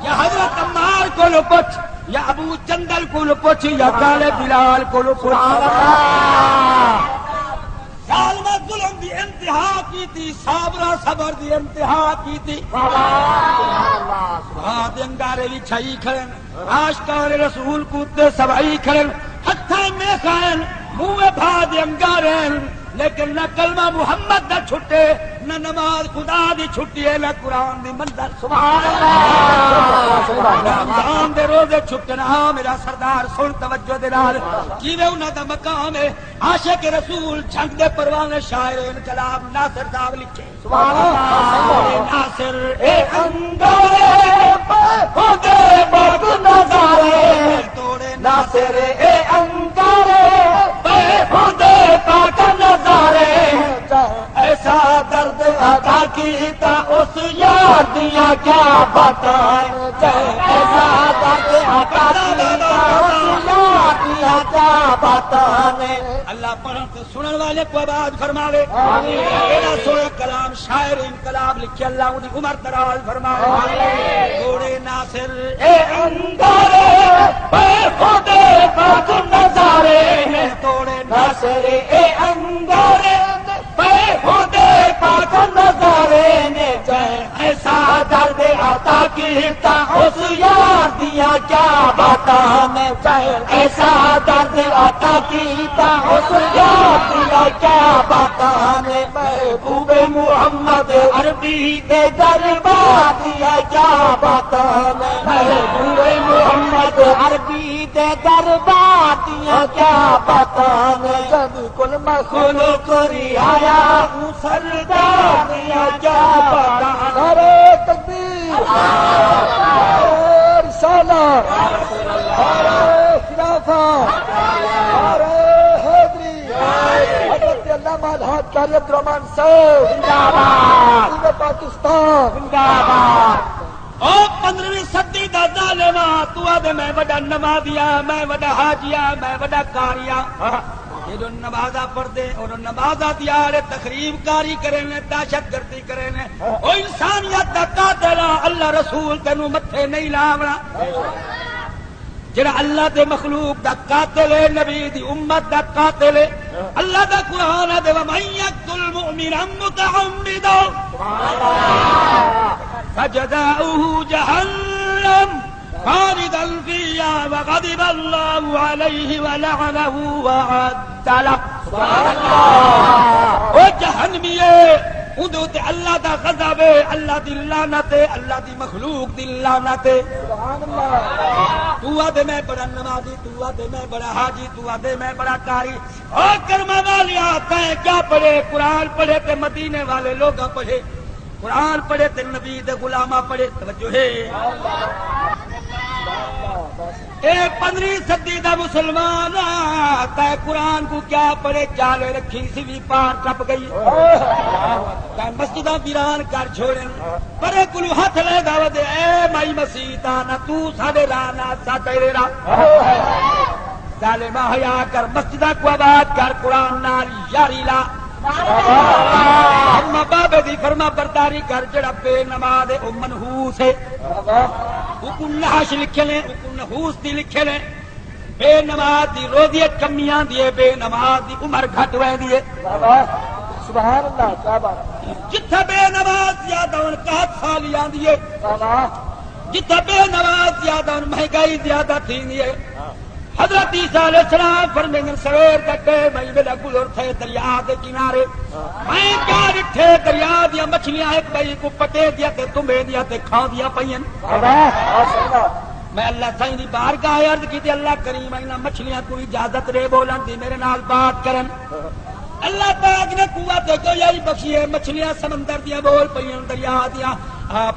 Speaker 1: یا حضرت عمار کو لو پوچھ یا ابو جندل کو لو پوچھ یا کالے بلال کو لو پوچھ ظالمہ ظلم دی انتہا کی تھی صابرہ صبر دی انتہا کی تھی ہاتھ انگارے بھی چھائی کھڑن عاشقان رسول کودتے سبائی کھڑن ہتھاں میں خائن منہ بھاد انگارن لیکن نہ کلمہ محمد دا چھٹے نہ نماز خدا دی چھٹی ہے نہ قرآن دی منزل سبحان اللہ رمضان دے روزے چھٹے نہ میرا سردار سن توجہ دے نال کیویں انہاں دا مقام ہے عاشق رسول جنگ دے پروانے شاعر انقلاب ناصر صاحب لکھے
Speaker 2: سبحان اللہ،
Speaker 1: ناصر
Speaker 2: اے انگارے خودے بد نظارے
Speaker 1: توڑے
Speaker 2: ناصر اے انگارے خودے پاک نظارے، ایسا درد ادا کیتا اس یار دیا کیا باتاں، ایسا درد ادا کیتا اس یار دیا کیا باتاں نے
Speaker 1: اللہ پڑھن تے سنن والے کو آباد فرماوے ایڈا سونا کلام شاعر انقلاب لکھے اللہ ان کی عمر دراز فرماوے گھوڑے ناصر
Speaker 2: اے انگارے بے خودے پاک نظارے ہیں
Speaker 1: توڑے
Speaker 2: ناصر اے انگارے بے خودے پاک نظارے نے جائے ایسا درد عطا کیتا اس یار دیا کیا باتاں نے جائے ایسا درد عطا کیتا اس یار دیا کیا باتاں نے محبوب محمد عربی کے دربار دیا کیا باتاں نے محبوب محمد عربی کے دربار دیا کیا باتاں نے جب کل مخلوق رعایا سردار دیا کیا باتاں
Speaker 3: نعرہ تکبیر، نعرہ رسالت، نعرہ خلافت، نعرہ حیدری، حضرت علامہ الحاج قاری عبدالرحمن صاحب
Speaker 2: زندہ باد
Speaker 3: وزیر پاکستان
Speaker 2: زندہ باد
Speaker 1: او 15ویں صدی دا ظالما تو آدھے میں بڑا نمازیا میں بڑا حاجیا میں بڑا کاریا یہ جو نمازہ پڑھتے اور نمازہ دیارے تقریب کاری کریں دہشت گردی کریں او انسانیت دا قاتل اللہ رسول تینوں متھے نہیں لاونا جڑا اللہ دے مخلوق دا قاتل ہے نبی دی امت دا قاتل ہے اللہ دا قرآن دے وَمَن يَقْتُلْ مُؤْمِنًا مُتَعَمِّدًا فَجَزَاؤُهُ جَهَنَّمُ خالدا فيها وغضب الله عليه ولعنه وأعد له
Speaker 2: سبحان اللہ
Speaker 1: او جہنمی ہے اودوں تے اللہ دا غضب ہے اللہ دی لعنت ہے اللہ دی مخلوق دی لعنت ہے
Speaker 3: سبحان اللہ
Speaker 1: تو آدھے میں بڑا نمازی تو آدھے میں بڑا حاجی تو آدھے میں بڑا کاری او کرما والیا تے کیا پڑھے قرآن پڑھے تے مدینے والے لوگ پڑھے قرآن پڑھے تے نبی دے غلامہ پڑھے توجہ ہے اے 15ویں صدی دا مسلمان تے قرآن کو کیا پڑھے چالے رکھی سی بھی پار ٹپ گئی تے مسجدہ ویران کر چھوڑے پرے کلو ہاتھ لے دعوت دے اے مائی مسیح نہ تو ساڈے راہ نہ ساڈے راہ ظالما حیا کر مسجدہ کو آباد کر قرآن نال یاری لا اما بابے دی فرما برداری کر جڑا بے نماز او منحوس ہے حکم نحش لکھے لیں حکم نحوس دی لکھے لیں بے نماز دی روزی کمیاں دیے بے نماز دی عمر گھٹ وے دیے
Speaker 3: سبحان اللہ کیا بات
Speaker 1: جتھے بے نماز زیادہ ان 60 سال آندی ہے جتھے بے نماز زیادہ ان مہنگائی زیادہ تھی ہے حضرت عیسیٰ علیہ السلام فرمائیں سویر کٹے میں میرا گزر تھے دریا کے کنارے میں کیا ڈٹھے دریا دیا مچھلیاں ایک بھائی کو پٹے دیا تے تمہیں دیا تے کھا دیا پئین میں اللہ سائیں دی بارگاہ عرض کی تے اللہ کریم اینا مچھلیاں کو اجازت رے بولن دی میرے نال بات کرن اللہ پاک نے قوت کو یہی بخشی ہے مچھلیاں سمندر دیا بول پئین دریا دیا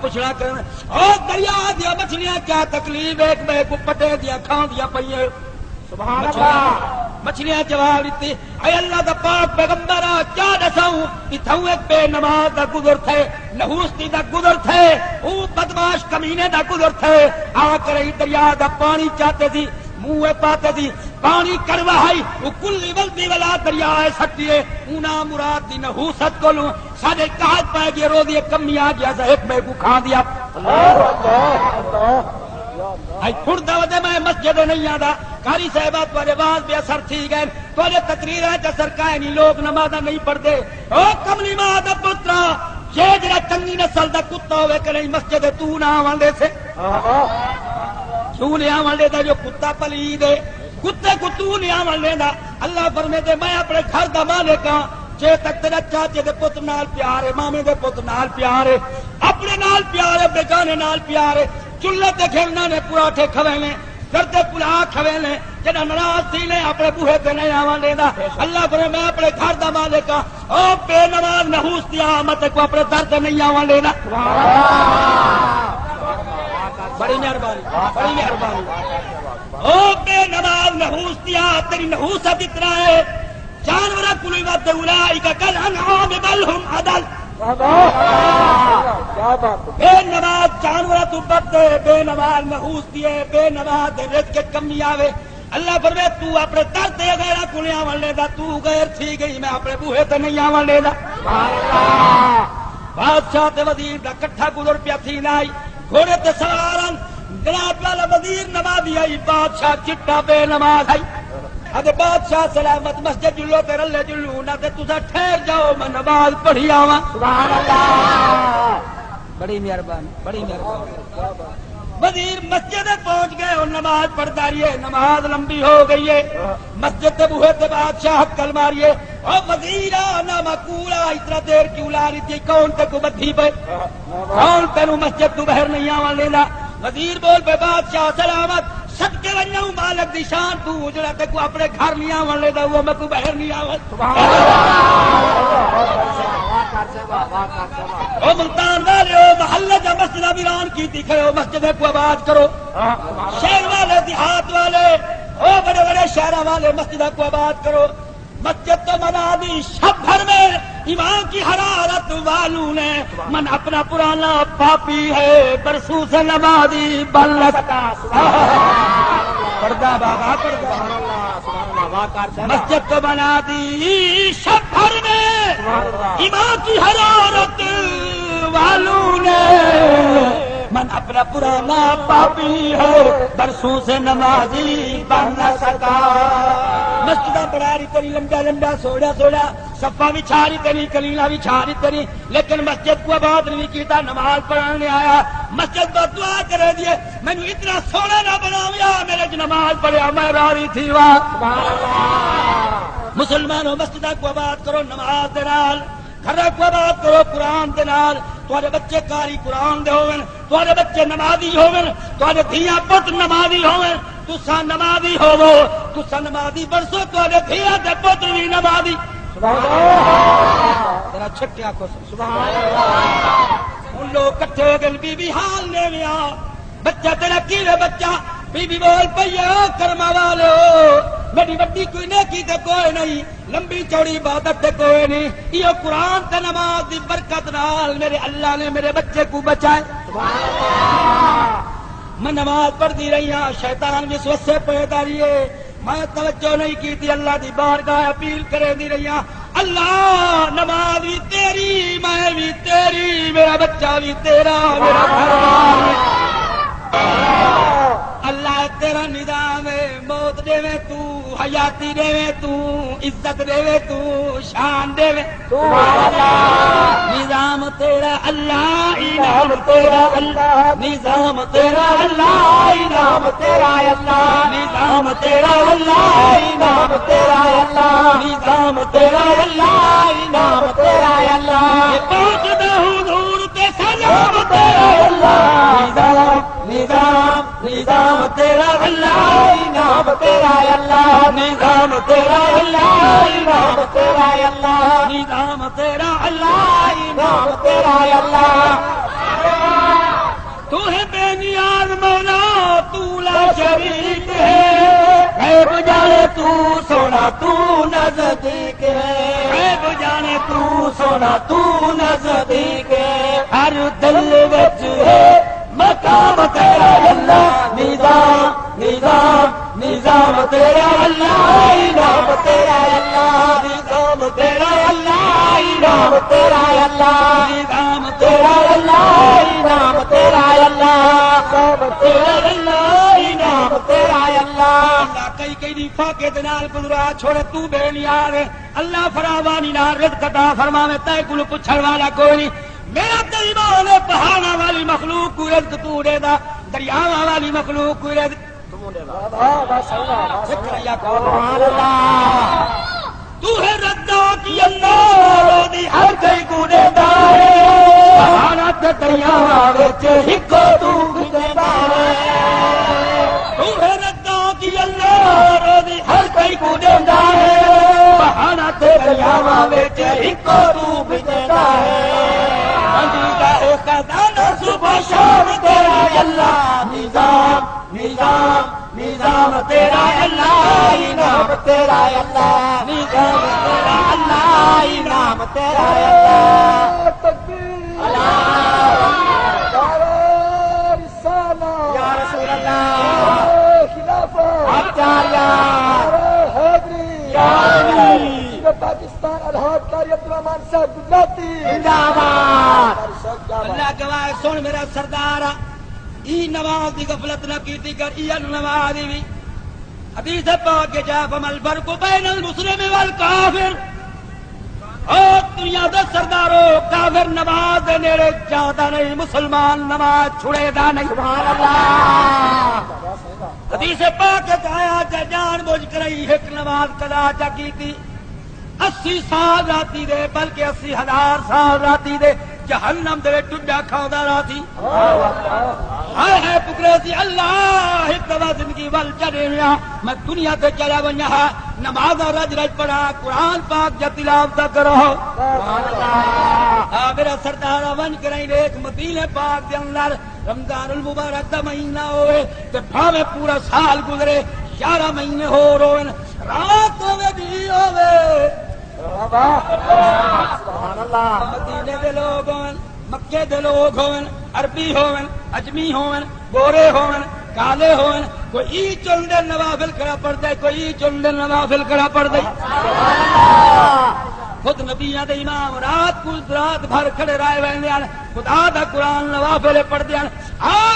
Speaker 1: پوچھنا کرن او دریا دیا مچھلیاں کیا تکلیف ایک بھائی کو پٹے دیا کھا دیا پئین
Speaker 2: سبحان اللہ
Speaker 1: مچھلیاں جواب دیتی اے اللہ دا پاک پیغمبر کیا دساؤں اتھاؤں ایک بے نماز دا گزر تھے نحوستی دا گزر تھے او بدماش کمینے دا گزر تھے آ کر ہی دریا دا پانی چاہتے تھی منہ پاتے تھی پانی کروائی وہ کلی ولدی والا دریا سٹیے اونا مراد دی نحوست کو لوں سارے کہت پائے گئے رو دیے کمی آ گیا سا ایک بے کو کھا دیا آئی پھڑ دے میں مسجد نہیں آدھا کاری صاحبات والے باز بے اثر تھی گئے تو تقریر ہے اثر کا نہیں لوگ نمازہ نہیں پڑھتے او کملی ماں دا پترا یہ جڑا چنگی نسل دا کتا ہوئے کہ نہیں مسجد تو نہ آوان دے سے کیوں نہیں آوان دے دا جو کتا پلید ہے کتے کو تو نہیں آوان دے دا اللہ فرمے دے میں اپنے گھر دا مالک ہاں جے تک تیرا چاچے دے پتر نال پیار ہے مامے دے پتر نال پیار ہے اپنے نال پیار ہے بیگانے نال پیار ہے چولہے تے کھیلنا نے پراٹھے کھوینے کرتے پلا کھوینے جنہاں ناراض تھی نے اپنے بوہے تے نہیں آوان دیندا اللہ فرمائے میں اپنے گھر دا مالک ہاں او بے نماز نحوس دی آمد کو اپنے در تے نہیں آوان دینا بڑی مہربانی او بے نماز نحوس دی تیری نحوست اتنا ہے جانورہ کلی وقت اولئک کالانعام بل ہم اضل بے نماز جانورہ تو بد بے نماز نحوس دیے بے نماز رزق کے کمی آوے اللہ فرمائے تو اپنے در تے غیرہ کو نہیں آون لے دا، تو غیر تھی گئی میں اپنے بوہے تے نہیں آون لے دا۔ بادشاہ تے وزیر دا کٹھا گزر پیا تھی نائی گھوڑے تے سوارن گرات والا وزیر نمازی آئی، بادشاہ چٹا بے نماز آئی۔ اگر بادشاہ سلامت مسجد جلو تے رلے جلو نہ تے تسا ٹھہر جاؤ میں نماز پڑھی آواں۔
Speaker 2: سبحان اللہ،
Speaker 1: بڑی مہربانی بڑی مہربانی۔ وزیر مسجد پہنچ گئے اور نماز پڑھتا رہیے، نماز لمبی ہو گئی ہے، مسجد کے بوہے تے بادشاہ حکل ماریے اور وزیر نہ مقولا اتنا دیر کیوں لا رہی تھی، کون تے کو بدھی پہ، کون تینوں مسجد تو باہر نہیں آون لینا۔ وزیر بول پہ بادشاہ سلامت صدقے ونجاؤں مالک دی شان، تو جڑا تے کو اپنے گھر نہیں آون لینا وہ میں کو باہر نہیں آون۔ او ملتان والے او محلے جا مسجد ویران کی کھڑے ہو، مسجد کو آباد کرو، شہر والے دیہات والے او بڑے بڑے شہر والے مسجد کو آباد کرو۔ مسجد تو بنا دی شب بھر میں ایمان کی حرارت والوں نے، من اپنا پرانا پاپی ہے برسوں سے نمازی بن سکا۔ پردہ بابا پردہ، مسجد تو بنا دی شب بھر میں ایمان کی حرارت والوں نے، من اپنا پرانا پاپی ہے برسوں سے نمازی بن نہ سکا۔ مسجد بڑا رہی تری لمبا لمبا سوڑا سوڑا صفا بھی چھاری تری کلیلا بھی چھاری تری، لیکن مسجد کو آباد نہیں کیتا، نماز پڑھنے آیا مسجد کو دعا کرے دیے مینو اتنا سونا نہ بناویا میرے جو نماز پڑھیا میں راضی تھی۔ واہ مسلمانوں مسجد کو آباد کرو نماز دے نال، گھر کو آباد کرو قرآن دے نال، تواڈے بچے قاری قرآن دے ہوون، تواڈے بچے نمازی ہوون، تواڈے دھیاں پت نمازی ہوون، تساں نمازی ہوو، تساں نمازی برسو تواڈے دھیاں تے پت وی نمازی۔ سبحان اللہ، ذرا چھٹیا کو سبحان اللہ۔ ان لوگ کٹھے ہو گئے، بی بی حال لے لیا، بچہ تیرا کیویں بچہ؟ بی بی بول پئی او کرما والے میری وڈی کوئی نیکی تے کوئی نہیں، لمبی چوڑی عبادت تے کوئی نہیں، یہ قرآن تے نماز دی برکت نال میرے اللہ نے میرے بچے کو بچائے۔ میں نماز پڑھتی رہی ہاں، شیطان جس وسے پیدا رہیے، میں توجہ نہیں کی تھی، اللہ دی بارگاہ اپیل کرے دی رہی ہاں، اللہ نماز بھی تیری، میں بھی تیری، میرا بچہ بھی تیرا، میرا گھر بھی اللہ تیرا نظام ہے، موت دے وے تو، حیاتی دے وے تو، عزت دے وے تو، شان دے وے تو، نظام تیرا اللہ، انعام تیرا اللہ، نظام تیرا اللہ، انعام تیرا اللہ، نظام تیرا اللہ، انعام تیرا اللہ، نظام تیرا اللہ، انعام تیرا اللہ، پاک دے حضور تے سلام تیرا اللہ، نظام نظام تیرا اللہ، انعام تیرا اللہ، نظام تیرا اللہ، انعام تیرا اللہ، نظام تیرا اللہ، انعام تیرا اللہ۔ تو ہے بے نیاز مولا، تو لا شریک ہے، غیب جانے تو سونا تو نزدیک ہے، غیب جانے تو سونا تو نزدیک ہے، ہر دل وچ ہے مقام تیرا اللہ، نظام نظام نظام تیرا اللہ، انعام تیرا اللہ، نظام تیرا اللہ، انعام تیرا اللہ، نظام تیرا اللہ، انعام تیرا اللہ، نظام تیرا اللہ، انعام تیرا اللہ۔ کئی کئی دی فاقے دے نال گزرا چھوڑے تو بے نیاز، اللہ فراوانی نال رزق عطا فرماوے، تے کول پچھڑ والا کوئی نہیں۔ میرا تو ایمان ہے، پہاڑاں والی مخلوق کو رزق تو دے دا، دریاواں والی مخلوق کو رزق تو دے دا۔ سبحان اللہ، تو ہے رزاق اللہ دی ہر کئی کو دے دا ہے، پہاڑاں تے دریاواں وچ ہکو تو دے دا ہے، تو ہے رزاق اللہ دی ہر کئی کو دے دا ہے، پہاڑاں تے دریاواں وچ ہکو تو دے دا ہے، صبح شام تیرا اللہ، نظام نظام نظام تیرا اللہ، انعام تیرا اللہ، نظام تیرا اللہ، انعام تیرا اللہ۔
Speaker 3: تکبیر،
Speaker 1: اللہ
Speaker 3: نعرہ رسالہ،
Speaker 1: یا رسول اللہ،
Speaker 3: خلافت،
Speaker 1: آپ چار
Speaker 3: حیدری پاکستان الحاق قاری عبدالرحمان صاحب گجراتی
Speaker 1: اللہ گواہ سن میرا سردار ای نماز دی غفلت نہ کیتی کر ای نماز دی حدیث پاک کے جا فمل فرق بین المسلم والکافر اور دنیا دے سردارو کافر نماز دے نیڑے جاتا نہیں مسلمان نماز چھڑے دا نہیں سبحان اللہ حدیث پاک کے آیا جان بوجھ کر ایک نماز قضا چا کیتی 80 سال راتی دے بلکہ 80,000 سال راتی دے جہنم دے ٹڈا کھاؤندا راتی ہائے ہائے پکرے سی اللہ ایک دفعہ زندگی ول چلے ویا میں دنیا تے چلا ونیا نماز رج رج پڑھا قرآن پاک جا تلاوت کرو سبحان اللہ میرا سردار ون کریں ایک مدینے پاک دے اندر رمضان المبارک دا مہینہ ہوئے تے بھاوے پورا سال گزرے 11 مہینے ہو روئن رات ہوئے بھی ہوئے
Speaker 3: سبحان اللہ
Speaker 1: مدینے دے لوگ ہون مکے دے لوگ ہون عربی ہون اجمی ہون گورے ہون کالے ہون کوئی ای چل دے نوافل کرا پڑ دے کوئی ای چل دے نوافل کرا پڑ دے خود نبیاں دے امام رات کو رات بھر کھڑے رائے ویندیاں خدا دا قرآن نوافل پڑھ دیاں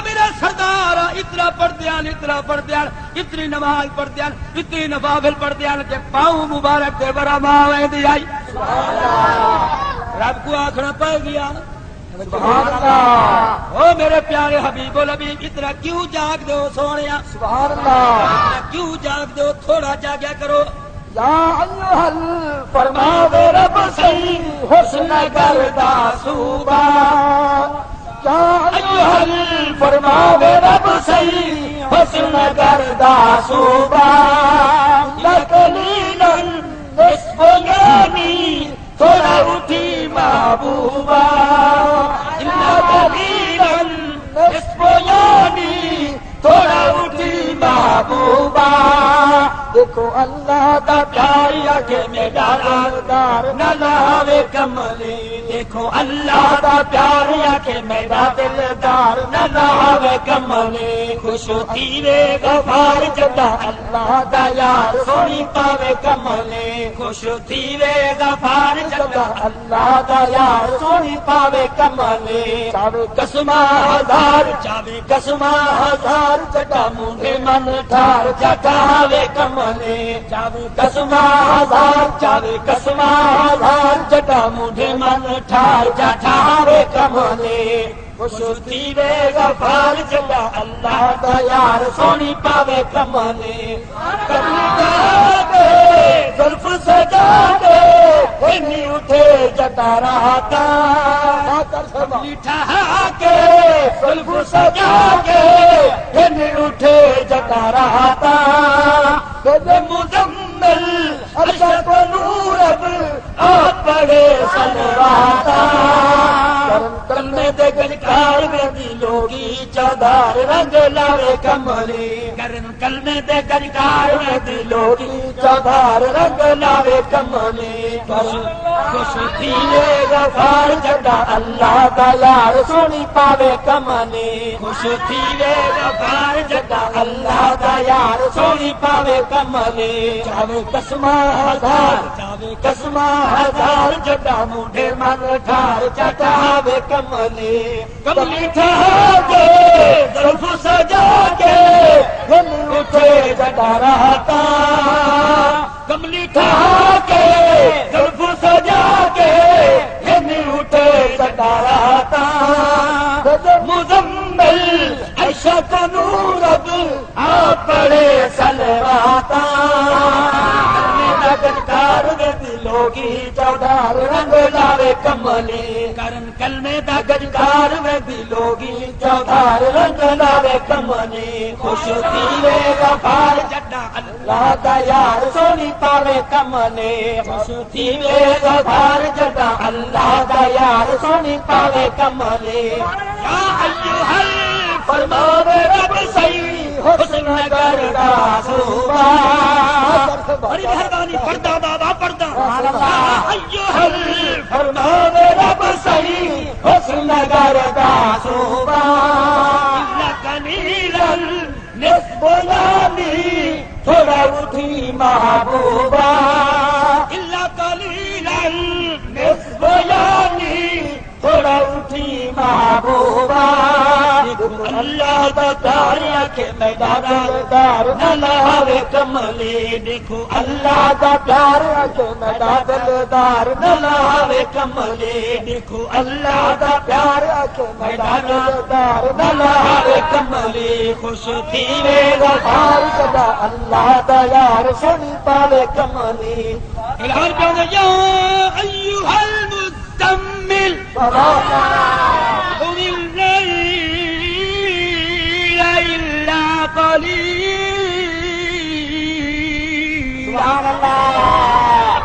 Speaker 1: میرا سردار اتنا پڑھ دیاں اتنا پڑھ دیاں اتنی نماز پڑھ دیاں اتنی نوافل پڑھ دیاں کہ پاؤں مبارک دے برا ماں ویندی آئی رب کو آخنا پڑ گیا
Speaker 3: سبحان اللہ
Speaker 1: او میرے پیارے حبیب الحبیب اتنا کیوں جاگ دو سونیا
Speaker 3: سبحان اللہ
Speaker 1: کیوں جاگ دو تھوڑا جاگیا کرو
Speaker 3: یا ایھا الفرماوے رب سہی حسن گردا صوبہ یا ایھا الفرماوے رب سہی حسن گردا صوبہ لقلیلا نصف یومی تھوڑا اٹھی محبوبہ لقلیلا نصف یومی تھوڑا اٹھی محبوبہ دیکھو اللہ دا پیاری آگے میرا دار نہ لاوے کملی دیکھو اللہ دا پیاری آگے میرا دلدار نہ لاوے کملی خوش تیرے غفار جدا اللہ دا یار سونی پاوے کملی خوش تیرے غفار جدا اللہ دا یار سونی پاوے کملی چاوے قسمہ ہزار چاوے قسمہ ہزار جدا مونڈے من ٹھار جٹاوے کملی چاوے قسمہ ہزار چاوے قسمہ ہزار جٹا مونڈے من ٹھار جٹاوے کملی خوشی وے غفار جٹا اللہ دا یار سونی پاوے کملی کبھی کے زلف سجا کے ہنی اٹھے جٹا رہا تھا میٹھا کے زلف سجا کے ہنی اٹھے جٹا رہا تھا مزمل اشرف نور اب آپ بڑے سن رہا تھا کرنے دے گلکار میں دلوں کی چادر رنگ لاوے کملی کرنے دے گلکار میں دلوں کی چادر رنگ لاوے کملی خوش تھیے غفار جدا اللہ دا یار سونی پاوے کملی خوش تھیے غفار جدا اللہ دا یار سونی پاوے کملی چاوے قسمہ ہزار چاوے قسمہ ہزار جدا مونڈے من ٹھار چٹاوے کملی کملی ٹھہر کے زلف سجا کے ہم اٹھے جدا رہتا کملی ٹھہر کے زلف سجا کے ہم اٹھے جدا رہتا مزمل عشق نور اب آپ بڑے سلواتا گنکار میں دلوں کی چودھار رنگ لاوے کملی کرن کلمے دا گنکار میں دلوں کی چودھار رنگ لاوے کملی خوش تیرے غفار جڈا اللہ دا یار سونی پاوے کملی خوش تیرے غفار جڈا اللہ دا یار سونی پاوے کملی یا ایھا فرماوے رب سہی حسن گردا صوبہ بڑی مہربانی پردہ بابا پردہ ایھا فرماوے رب سہی حسن گردا صوبہ قلیلا نصف یومی تھوڑا اٹھی محبوبہ اللہ قلیلا نصف یعنی تھوڑا اٹھی محبوبہ اللہ دا پیار کے میدان دار نہ لاوے کملی دیکھو اللہ دا پیار کے میدان دار نہ لاوے کملی دیکھو اللہ دا پیار کے میدان دار نہ لاوے کملی خوش تھی وے غفار جدا اللہ دا یار سنی پاوے کملی اعلان کرو یا ایھا المزمل قم الليل إلا قليلا سبحان الله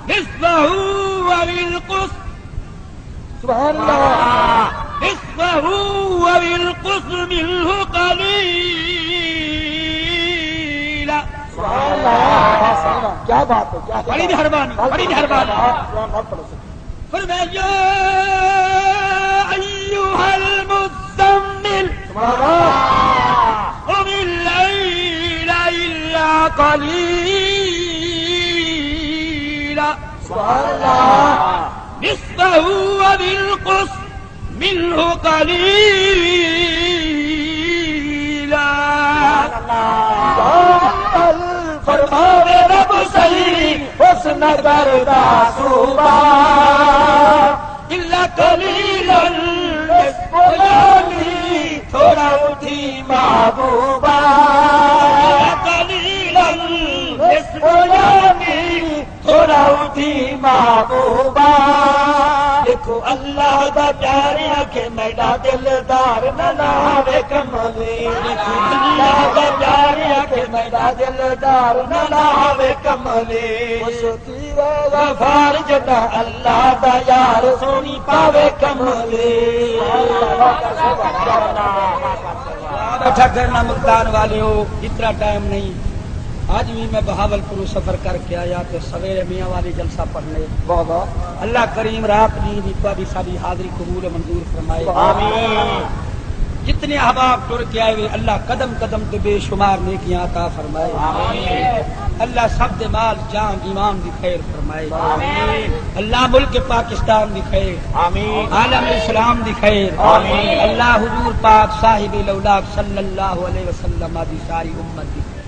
Speaker 3: نصفه وبالقص سبحان الله نصفه وبالقص منه قليلا سبحان الله کیا بات ہے کیا بڑی مہربانی بڑی مہربانی فرمایا أيها المزمل قم الليل إلا قليلا سبحان الله نصفه وبالقص منه قليلا فرماوے رب صحیح حسن کردا صبح إلا قليلا نصف يومي تھوڑا اٹھی محبوبہ قليلا نصف يومي تھوڑا اٹھی محبوبہ دیکھو اللہ دا پیار کے میڈا دلدار نہ لاوے کملی دیکھو اللہ دا پیار کے میڈا دلدار نہ لاوے کملی غفار جدا اللہ دا یار سونی پاوے کملی
Speaker 1: بیٹھا کرنا ملتان والے ہو اتنا ٹائم نہیں آج بھی میں بہاول پور سفر کر کے آیا تو سویرے میاں والی جلسہ پڑھنے اللہ کریم رات نیند بھی ساری حاضری قبول منظور فرمائے
Speaker 3: آمین
Speaker 1: جتنے احباب ٹر کے آئے ہوئے اللہ قدم قدم تو بے شمار نیکیاں عطا فرمائے
Speaker 3: آمین
Speaker 1: اللہ سب دے مال جان ایمان دی خیر فرمائے
Speaker 3: آمین
Speaker 1: اللہ ملک پاکستان دی خیر
Speaker 3: آمین
Speaker 1: عالم اسلام دی خیر
Speaker 3: آمین
Speaker 1: اللہ حضور پاک صاحب الاولاد صلی اللہ علیہ وسلم دی ساری امت دی خیر